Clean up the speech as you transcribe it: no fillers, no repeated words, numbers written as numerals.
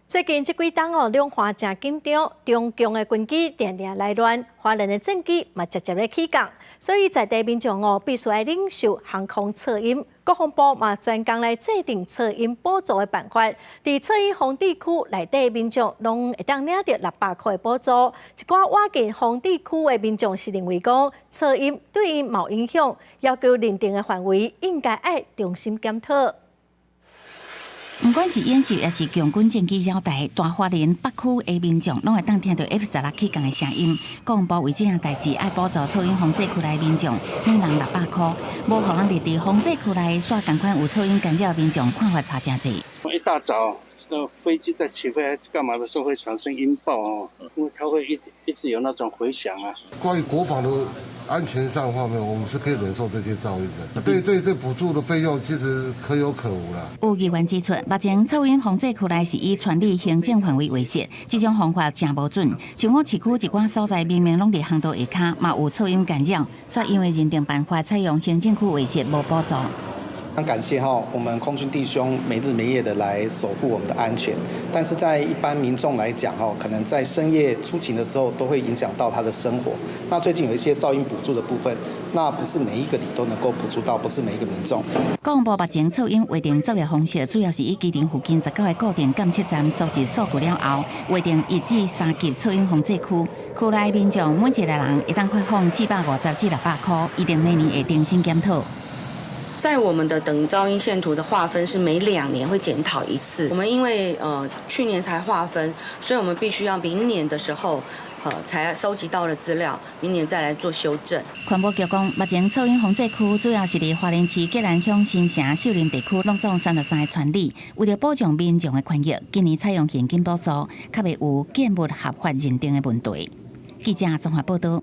最近这几档两化正紧张，中共的军机定定来乱，华人的政绩嘛直接起降，所以在地民众必须要领受航空测验。国防部嘛专工来制定测验补助的办法，伫测验风地区内底民众拢会当领到600块的补助。一寡瓦近风地区的民众是认为讲测验对因冇影响，要求认定的范围应该要重新检讨。 不管是演习，还是强军战机绕台，大花莲北区的民众拢会当听到 F-16起降的声音。国防部为这项代志，爱补助噪音防制区内民众每人600块，无互人入伫防制区内煞同款有噪音干扰的民众看法差真济。一大早，飞机在起飞还是干嘛的时候会产生音爆哦，因为它会一直有那种回响啊。关于国防的安全上方面，我们是可以忍受这些噪音的。对这补助的费用其实可有可无啦。有议员指出，目前噪音防制区内是以全力行政范围为设，这种方法真无准。像我市区一寡所在明明拢伫航道下骹，嘛有噪音干扰，却因为认定办法采用行政区为设，无补助。 很感谢我们空军弟兄没日没夜的来守护我们的安全，但是在一般民众来讲可能在深夜出勤的时候都会影响到他的生活。那最近有一些噪音补助的部分，那不是每一个里都能够补助到，不是每一个民众。国防部目前噪音划定作业方式，主要是以机场附近19个固定监测站收集数据了后，划定1至3级噪音防制区。区内民众每一个人会当发放450至600块，一定每年会重新检讨。 在我们的等噪音线图的划分是每2年会检讨一次。我们因为去年才划分，所以我们必须要明年的时候才收集到的资料，明年再来做修正。环保局讲，目前噪音防制区主要是伫花莲市吉兰乡新城、秀林地区拢总33个村里，为了保障民众的权益，今年采用现金补助，较袂有建物合法认定的问题。记者综合报道。